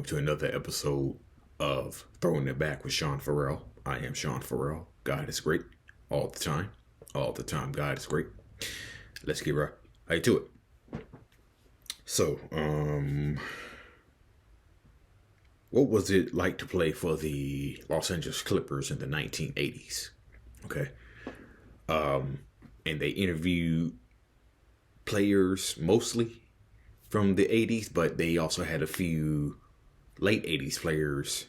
To another episode of Throwing It Back with Sean Farrell. I am Sean Farrell. God is great all the time. All the time, God is great. Let's get right to it. So, what was it like to play for the Los Angeles Clippers in the 1980s? Okay. And they interviewed players mostly from the 80s, but they also had a few late 80s players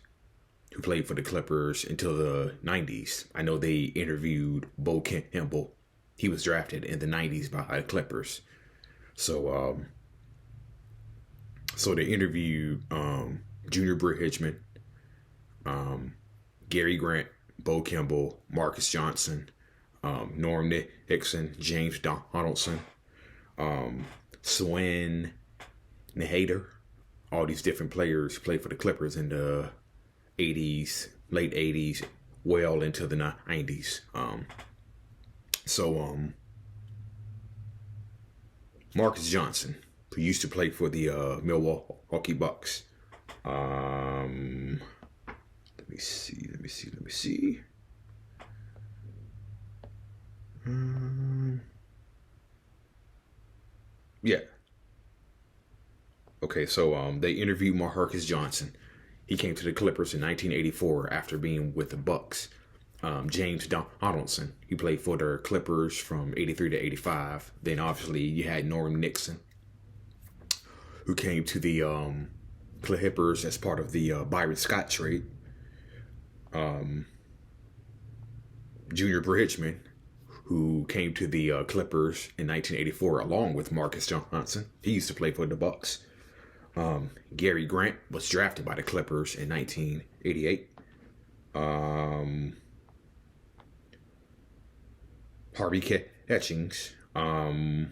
who played for the Clippers until the 90s. I know they interviewed Bo Kimble. He was drafted in the 90s by the Clippers. So they interviewed Junior Bridgman, Gary Grant, Bo Kimble, Marcus Johnson, Norm Nixon, James Donaldson, Swen Nahader. All these different players played for the Clippers in the 80s, late 80s, well into the 90s. Marcus Johnson, who used to play for the Milwaukee Bucks. Let me see. Yeah. Okay, so they interviewed Marcus Johnson. He came to the Clippers in 1984 after being with the Bucks. James Donaldson, he played for the Clippers from 83 to 85. Then obviously you had Norm Nixon, who came to the Clippers as part of the Byron Scott trade. Junior Bridgman, who came to the Clippers in 1984 along with Marcus Johnson. He used to play for the Bucks. Gary Grant was drafted by the Clippers in 1988. Harvey Etchings, I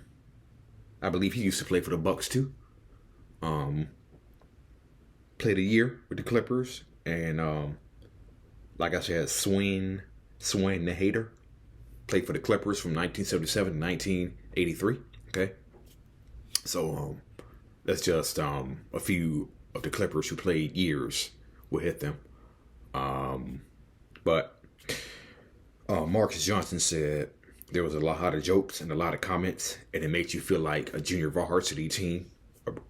believe he used to play for the Bucks too. Played a year with the Clippers, and like I said, Swen Nahader played for the Clippers from 1977 to 1983. Okay, so that's just a few of the Clippers who played years with them. But Marcus Johnson said there was a lot of jokes and a lot of comments, and it makes you feel like a junior varsity team,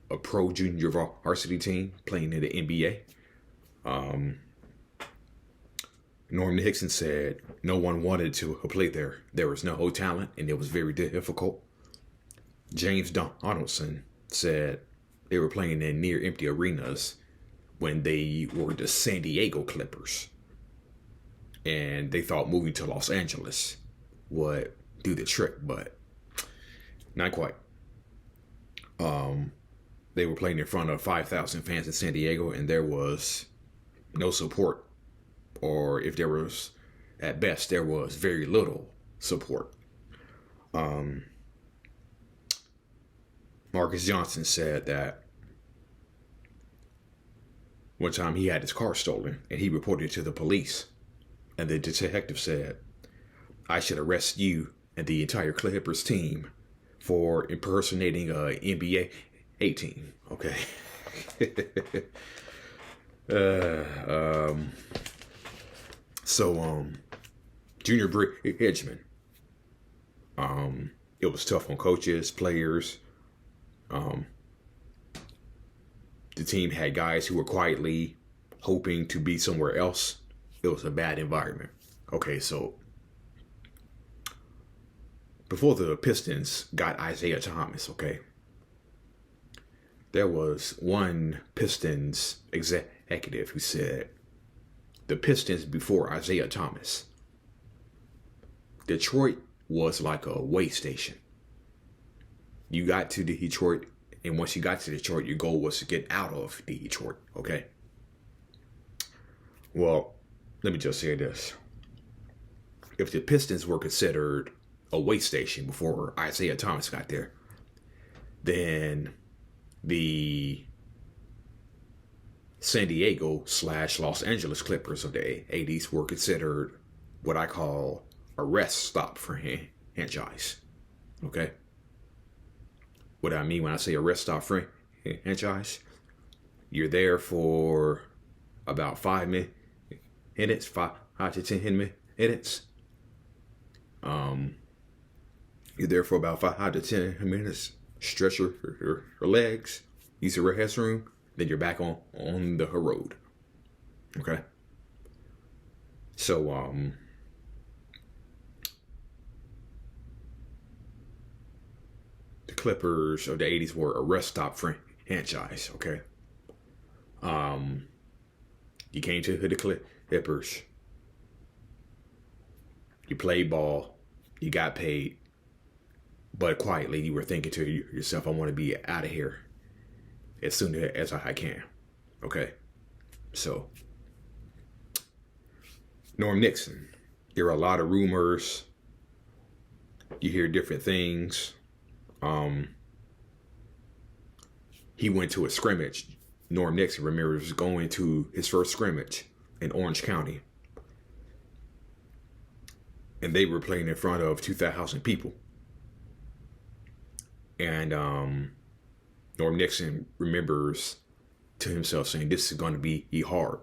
a pro junior varsity team playing in the NBA. Norm Nixon said no one wanted to play there. There was no talent, and it was very difficult. James Donaldson said they were playing in near empty arenas when they were the San Diego Clippers. And they thought moving to Los Angeles would do the trick, but not quite. They were playing in front of 5,000 fans in San Diego, and there was no support. Or if there was, at best, there was very little support. Marcus Johnson said that one time he had his car stolen and he reported it to the police. And the detective said, I should arrest you and the entire Clippers team for impersonating a NBA team. Okay. Junior Bridgman. It was tough on coaches, players. The team had guys who were quietly hoping to be somewhere else. It was a bad environment. Okay, so before the Pistons got Isaiah Thomas, okay, there was one Pistons executive who said the Pistons before Isaiah Thomas, Detroit was like a way station. You got to Detroit And once you got to Detroit, your goal was to get out of Detroit. Okay. Well, let me just say this. If the Pistons were considered a way station before Isaiah Thomas got there, then the San Diego / Los Angeles Clippers of the 80s were considered what I call a rest stop franchise. Okay? What I mean when I say a rest stop franchise, you're there for about 5 minutes, 5 to 10 minutes. You're there for about 5 to 10 minutes. Stretch your legs, use the restroom, then you're back on the road. Okay. So the Clippers of the 80s were a rest stop franchise. Okay. You came to the Clippers. You played ball. You got paid. But quietly, you were thinking to yourself, I want to be out of here as soon as I can. Okay? So, Norm Nixon. There are a lot of rumors. You hear different things. He went to a scrimmage. Norm Nixon remembers going to his first scrimmage in Orange County. And they were playing in front of 2,000 people. And Norm Nixon remembers to himself saying, this is going to be hard.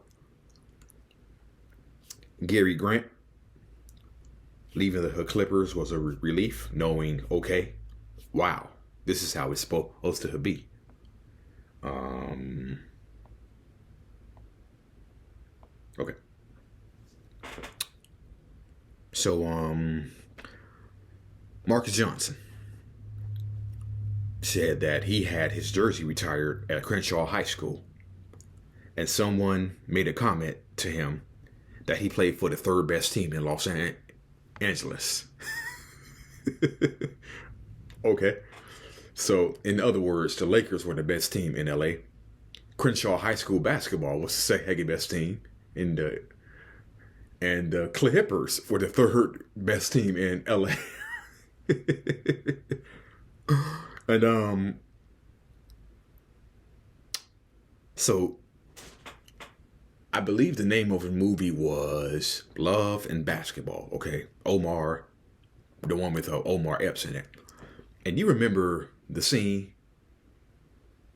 Gary Grant, leaving the Clippers was a relief, knowing, okay, wow, this is how it's supposed to be. Okay. So, Marcus Johnson said that he had his jersey retired at Crenshaw High School, and someone made a comment to him that he played for the third best team in Los Angeles. Okay. So, in other words, the Lakers were the best team in LA. Crenshaw High School basketball was the second best team and the Clippers were the third best team in LA. And so I believe the name of the movie was Love and Basketball. Okay, Omar, the one with Omar Epps in it. And you remember the scene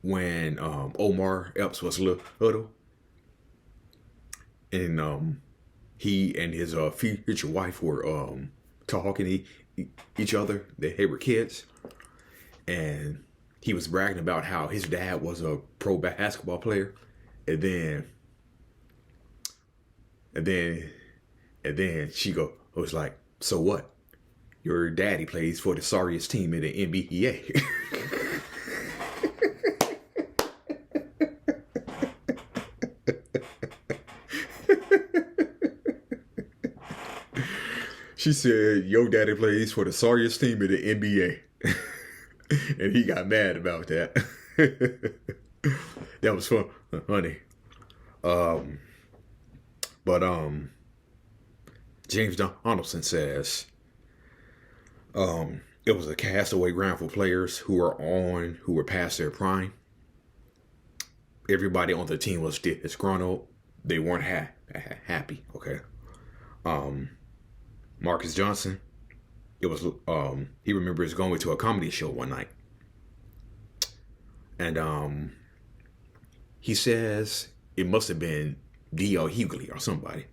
when Omar Epps was little, and he and his future wife were talking to each other. They were kids, and he was bragging about how his dad was a pro basketball player, and then she was like, "So what? Your daddy plays for the sorriest team in the NBA." She said, "Your daddy plays for the sorriest team in the NBA." And he got mad about that. That was funny. But James Donaldson says it was a castaway ground for players who were past their prime. Everybody on the team was disgruntled. They weren't happy. Okay. Marcus Johnson, it was he remembers going to a comedy show one night, and he says it must have been D.L. Hughley or somebody,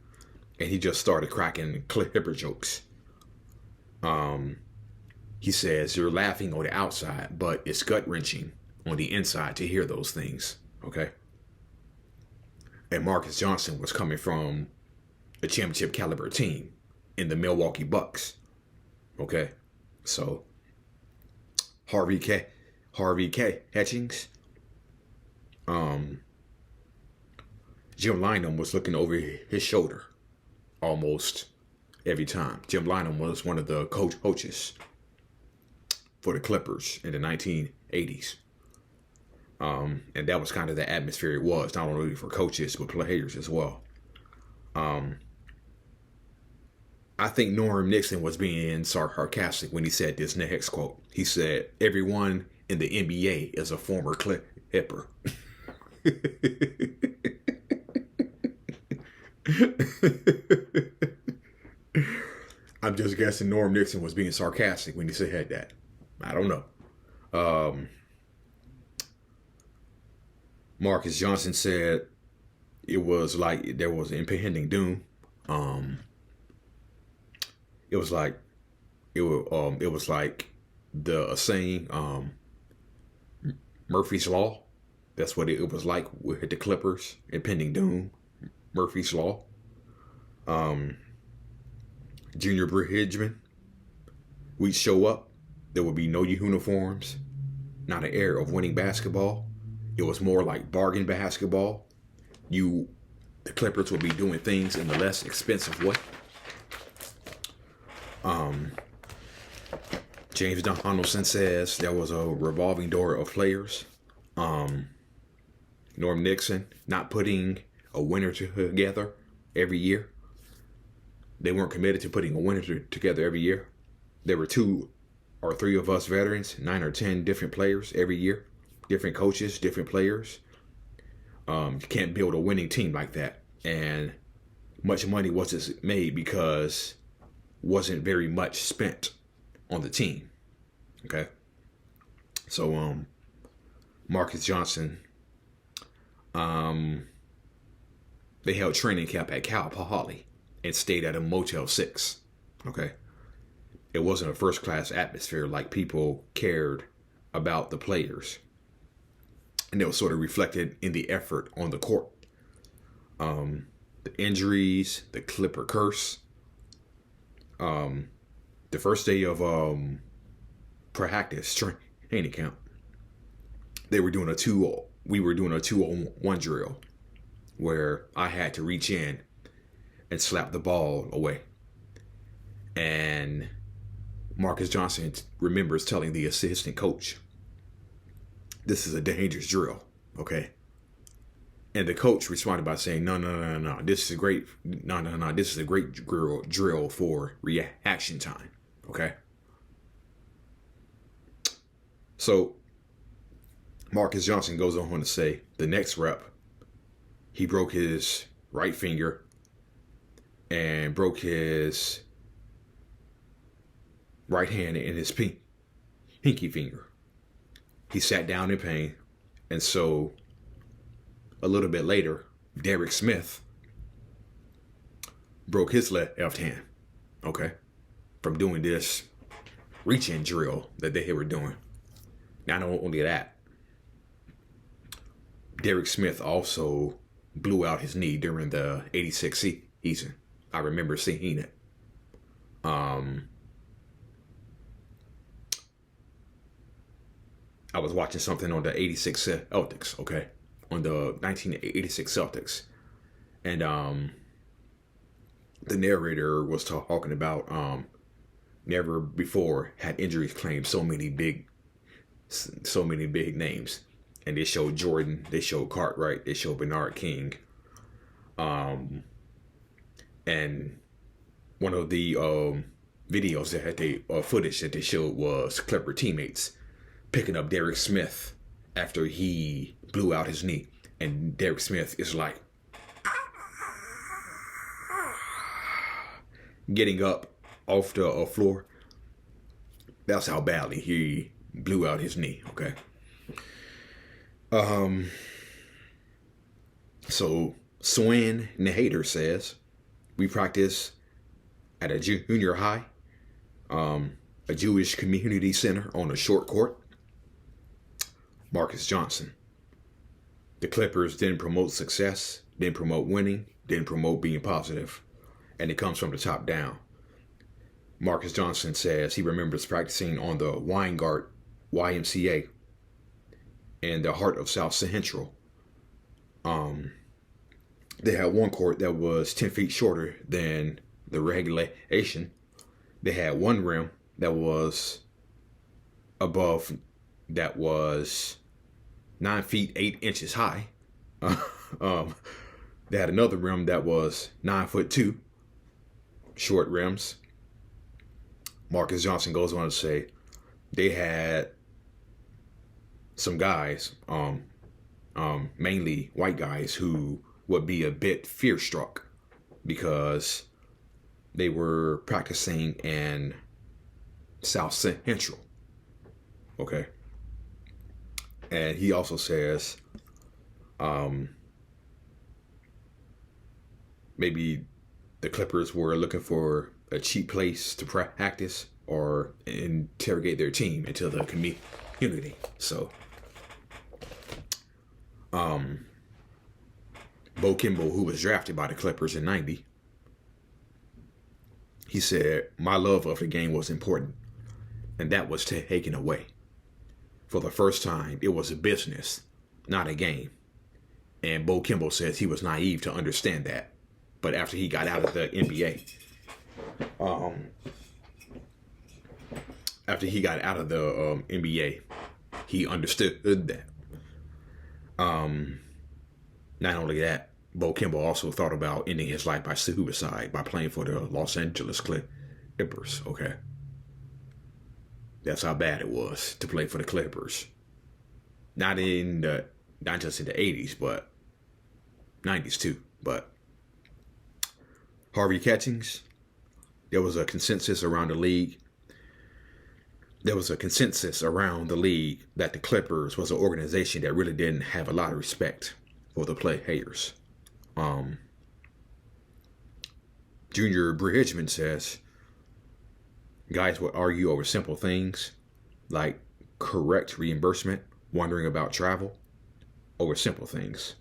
and he just started cracking Clipper jokes. He says you're laughing on the outside, but it's gut-wrenching on the inside to hear those things. Okay. And Marcus Johnson was coming from a championship caliber team in the Milwaukee Bucks. Okay. So Harvey K. Hitchings. Jim Lynam was looking over his shoulder almost every time. Jim Lynam was one of the coaches for the Clippers in the 1980s. And that was kind of the atmosphere it was, not only for coaches, but players as well. I think Norm Nixon was being sarcastic when he said this next quote. He said, "Everyone in the NBA is a former Clipper." I'm just guessing Norm Nixon was being sarcastic when he said that. I don't know. Marcus Johnson said it was like there was impending doom. It was like it was like the saying, Murphy's Law. That's what it was like with the Clippers. Impending doom, Murphy's Law. Junior Bridgman, we'd show up. There would be no uniforms, not an air of winning basketball. It was more like bargain basketball. The Clippers would be doing things in the less expensive way. James Donaldson says there was a revolving door of players. Norm Nixon not putting a winner together every year. They weren't committed to putting a winner together every year. There were 2 or 3 of us veterans, 9 or 10 different players every year, different coaches, different players. You can't build a winning team like that. And much money wasn't made because wasn't very much spent on the team. Okay. So Marcus Johnson, they held training camp at Cal Poly and stayed at a Motel 6. Okay. It wasn't a first class atmosphere like people cared about the players. And it was sort of reflected in the effort on the court. The injuries, the Clipper curse. The first day of practice training camp, we were doing a 2-on-1 drill where I had to reach in and slap the ball away. And Marcus Johnson remembers telling the assistant coach, "This is a dangerous drill, okay?" And the coach responded by saying, No, this is a great drill for reaction time, okay? So Marcus Johnson goes on to say the next rep, he broke his right finger and broke his right hand and his pinky finger. He sat down in pain, and so a little bit later, Derek Smith broke his left hand, okay, from doing this reach-in drill that they were doing. Not only that, Derek Smith also blew out his knee during the 86 season. I remember seeing it. I was watching something on the 86 Celtics, okay? On the 1986 Celtics. And the narrator was talking about never before had injuries claimed so many big names. And they showed Jordan, they showed Cartwright, they showed Bernard King. And one of the videos that had footage that they showed was Clipper teammates picking up Derek Smith after he blew out his knee. And Derek Smith is like getting up off the floor. That's how badly he blew out his knee, okay? So Swin Nahader says, we practice at a junior high, a Jewish community center on a short court. Marcus Johnson. The Clippers didn't promote success, didn't promote winning, didn't promote being positive. And it comes from the top down. Marcus Johnson says he remembers practicing on the Weingart YMCA in the heart of South Central. They had one court that was 10 feet shorter than the regulation. They had one rim that was above, that was 9 feet 8 inches high. um, they had another rim that was 9'2", short rims. Marcus Johnson goes on to say they had some guys, mainly white guys, who would be a bit fear-struck because they were practicing in South Central. Okay. And he also says maybe the Clippers were looking for a cheap place to practice or interrogate their team into the community. So, Bo Kimble, who was drafted by the Clippers in '90, he said, "My love of the game was important, and that was taken away. For the first time, it was a business, not a game." And Bo Kimble says he was naive to understand that. But after he got out of the NBA, he understood that. Not only that, Bo Kimble also thought about ending his life by suicide by playing for the Los Angeles Clippers. Okay. That's how bad it was to play for the Clippers. Not just in the 80s, but 90s too. But Harvey Catchings, there was a consensus around the league. That the Clippers was an organization that really didn't have a lot of respect for the players. Junior Bridgman says, guys would argue over simple things like correct reimbursement, wondering about travel, over simple things.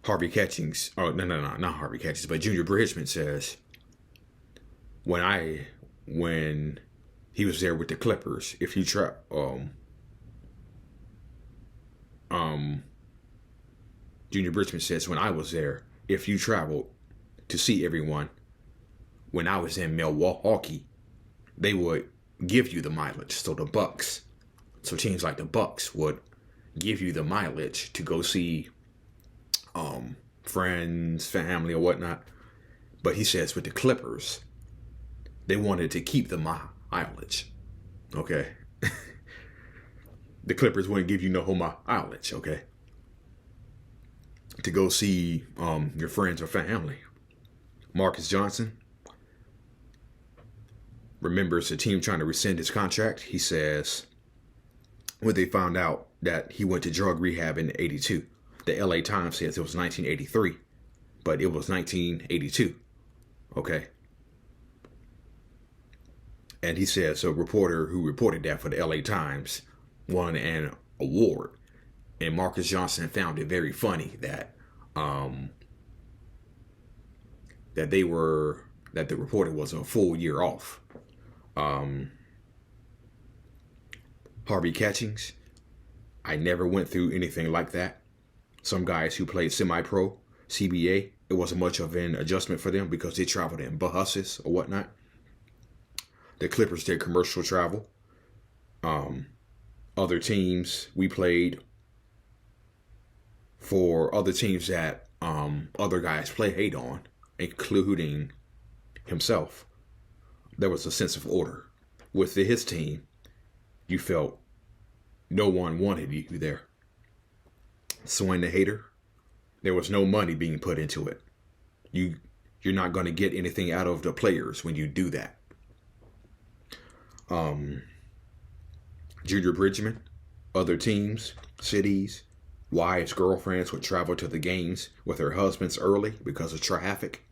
Harvey Catchings, not Harvey Catchings, but Junior Bridgman says, when he was there with the Clippers, if you Junior Bridgman says, when I was there, if you traveled to see everyone, when I was in Milwaukee, they would give you the mileage. So teams like the Bucks would give you the mileage to go see friends, family, or whatnot. But he says with the Clippers, they wanted to keep the mileage. Okay. The Clippers wouldn't give you no mileage. Okay. To go see your friends or family. Marcus Johnson remembers the team trying to rescind his contract. He says when they found out that he went to drug rehab in '82, the LA Times says it was 1983, but it was 1982. Okay. And he says a reporter who reported that for the LA Times won an award. And Marcus Johnson found it very funny that the reporter was a full year off. Harvey Catchings, I never went through anything like that. Some guys who played semi-pro, CBA, it wasn't much of an adjustment for them because they traveled in buses or whatnot. The Clippers did commercial travel. Other teams, we played for other teams that other guys played on, including himself. There was a sense of order. With his team, you felt no one wanted you there. Swing the hater, there was no money being put into it. You're not going to get anything out of the players when you do that. Junior Bridgman, other teams, cities, wives, girlfriends would travel to the games with their husbands early because of traffic.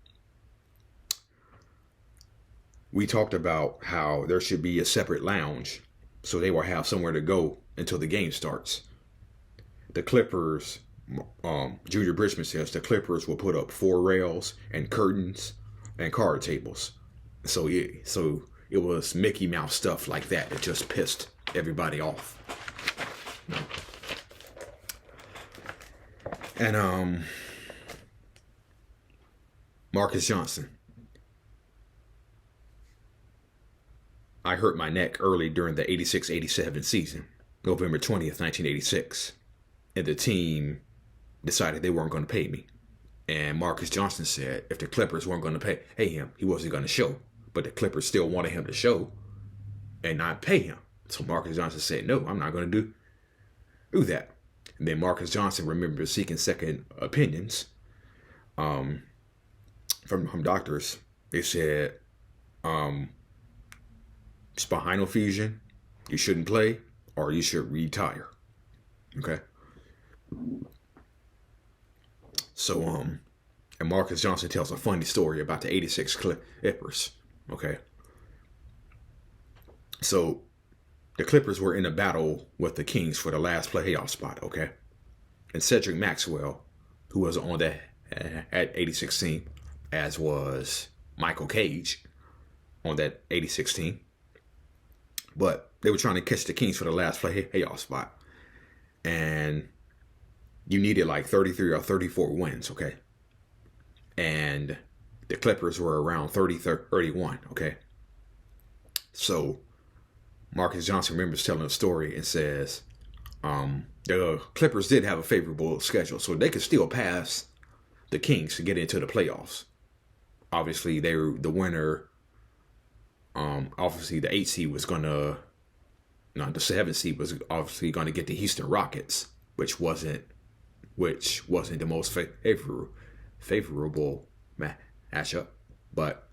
We talked about how there should be a separate lounge so they will have somewhere to go until the game starts. The Clippers, Junior Bridgman says the Clippers will put up 4 rails and curtains and card tables. So it was Mickey Mouse stuff like that. It just pissed everybody off. And Marcus Johnson. I hurt my neck early during the 86-87 season, November 20th, 1986. And the team decided they weren't going to pay me. And Marcus Johnson said if the Clippers weren't going to pay him, he wasn't going to show. But the Clippers still wanted him to show and not pay him. So Marcus Johnson said, no, I'm not going to do that. And then Marcus Johnson remembered seeking second opinions from doctors. They said spinal fusion, you shouldn't play, or you should retire. Okay. So and Marcus Johnson tells a funny story about the 86 Clippers. Okay. So the Clippers were in a battle with the Kings for the last playoff spot. Okay. And Cedric Maxwell, who was on that at 86 team, as was Michael Cage on that 86 team. But they were trying to catch the Kings for the last playoff spot. And you needed like 33 or 34 wins, okay? And the Clippers were around 31, okay? So Marcus Johnson remembers telling a story and says the Clippers did have a favorable schedule, so they could still pass the Kings to get into the playoffs. Obviously, they were the winner. Obviously, the 8 seed was the 7 seed was obviously going to get the Houston Rockets, which wasn't the most favorable matchup. But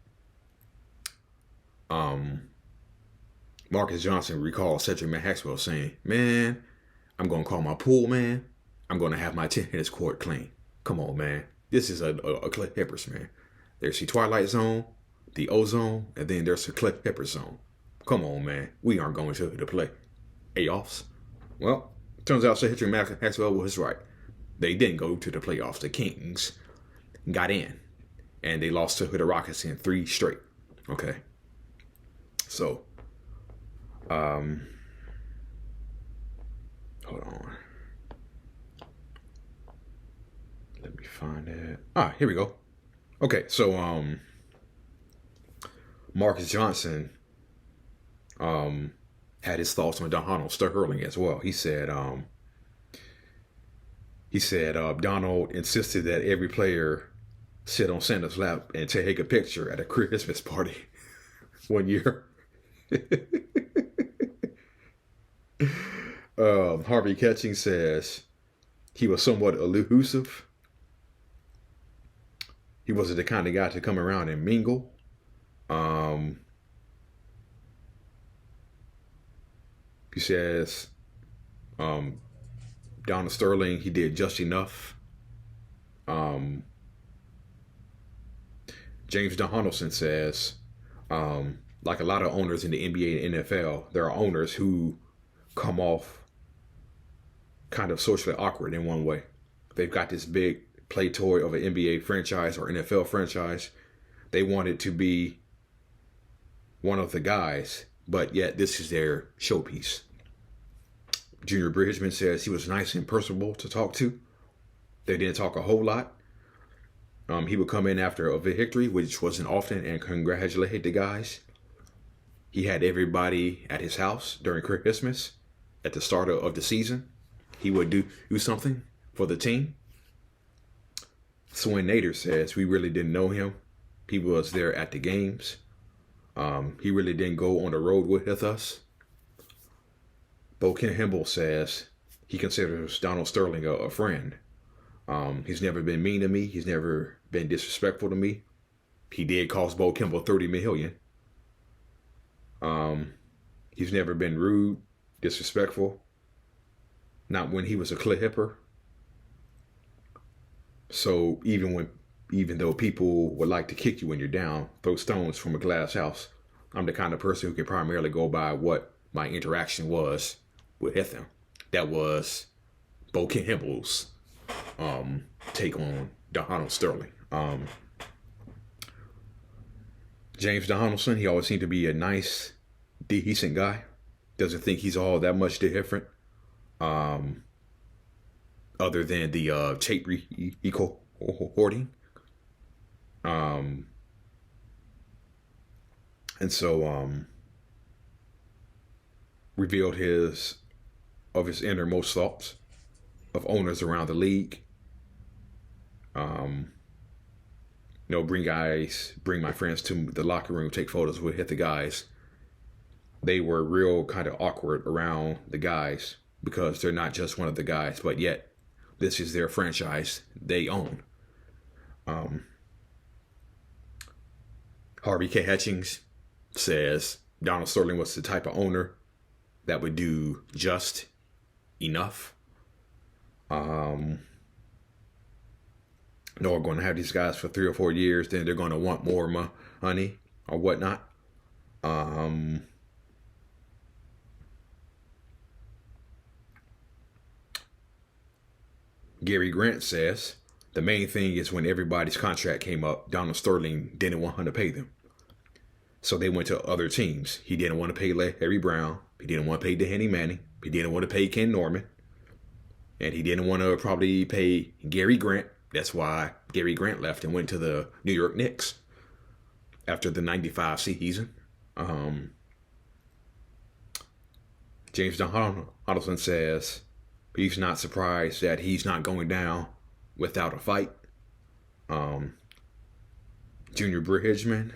Marcus Johnson recalls Cedric Maxwell saying, "Man, I'm going to call my pool man. I'm going to have my tennis court clean. Come on, man. This is a Clippers, man. There's the Twilight Zone, the Ozone, and then there's the Clippers Zone. Come on, man. We aren't going to the playoffs." Well, turns out Cedric Maxwell was right. They didn't go to the playoffs. The Kings got in, and they lost to the Rockets in 3 straight. Okay. So, hold on. Let me find it. Here we go. Okay, so Marcus Johnson had his thoughts on Donald Sterling as well. He said Donald insisted that every player sit on Santa's lap and take a picture at a Christmas party one year. Harvey Ketching says he was somewhat elusive. He wasn't the kind of guy to come around and mingle. He says Donald Sterling, he did just enough. James Donaldson says, like a lot of owners in the NBA and NFL, there are owners who come off kind of socially awkward in one way. They've got this big play toy of an NBA franchise or NFL franchise. They want it to be one of the guys, but yet this is their showpiece. Junior Bridgman says he was nice and personable to talk to. They didn't talk a whole lot. He would come in after a victory, which wasn't often, and congratulate the guys. He had everybody at his house during Christmas at the start of the season. He would do something for the team. Swin Nader says we really didn't know him. He was there at the games. He really didn't go on the road with us. Bo Kimble says he considers Donald Sterling a friend. He's never been mean to me. He's never been disrespectful to me. He did cost Bo Kimble $30 million. He's never been rude, disrespectful. Not when he was a Clipper. So even though people would like to kick you when you're down, throw stones from a glass house, I'm the kind of person who can primarily go by what my interaction was with him. That was Bo Kimble's take on Donald Sterling. James Donaldson, he always seemed to be a nice, decent guy. Doesn't think he's all that much different. Other than the tape recording. And so revealed his innermost thoughts of owners around the league. Bring my friends to the locker room, take photos with, hit the guys. They were real kind of awkward around the guys because they're not just one of the guys, but yet this is their franchise they own. Harvey K. Hutchings says Donald Sterling was the type of owner that would do just enough. No, we're going to have these guys for 3 or 4 years, then they're going to want more money or whatnot. Gary Grant says the main thing is when everybody's contract came up, Donald Sterling didn't want him to pay them. So they went to other teams. He didn't want to pay Larry Brown. He didn't want to pay Danny Manning. He didn't want to pay Ken Norman. And he didn't want to probably pay Gary Grant. That's why Gary Grant left and went to the New York Knicks after the 95 season. James Donaldson says he's not surprised that he's not going down without a fight. Junior Bridgman.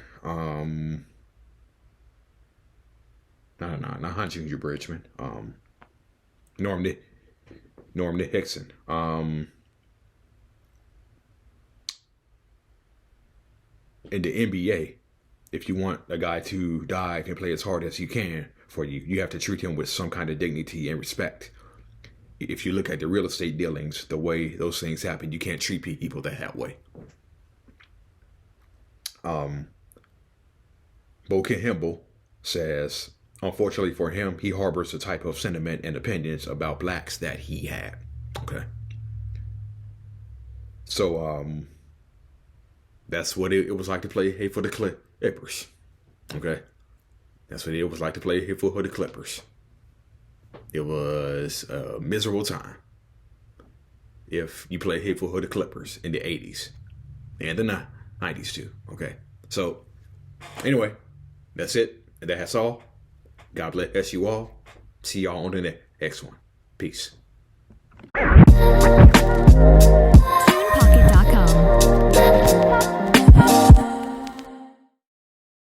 Not Junior Bridgman. Norm Hickson. In the NBA, if you want a guy to dive and play as hard as you can for you, you have to treat him with some kind of dignity and respect. If you look at the real estate dealings, the way those things happen, you can't treat people that way. Bo Kimble says, unfortunately for him, he harbors the type of sentiment and opinions about blacks that he had. Okay. So, that's what it was like to play for the Clippers. Okay. That's what it was like to play for the Clippers. It was a miserable time if you play for the Clippers in the 80s and the 90s too. Okay. So, anyway, that's it. That's all. God bless you all. See y'all on the next one. Peace. TunePocket.com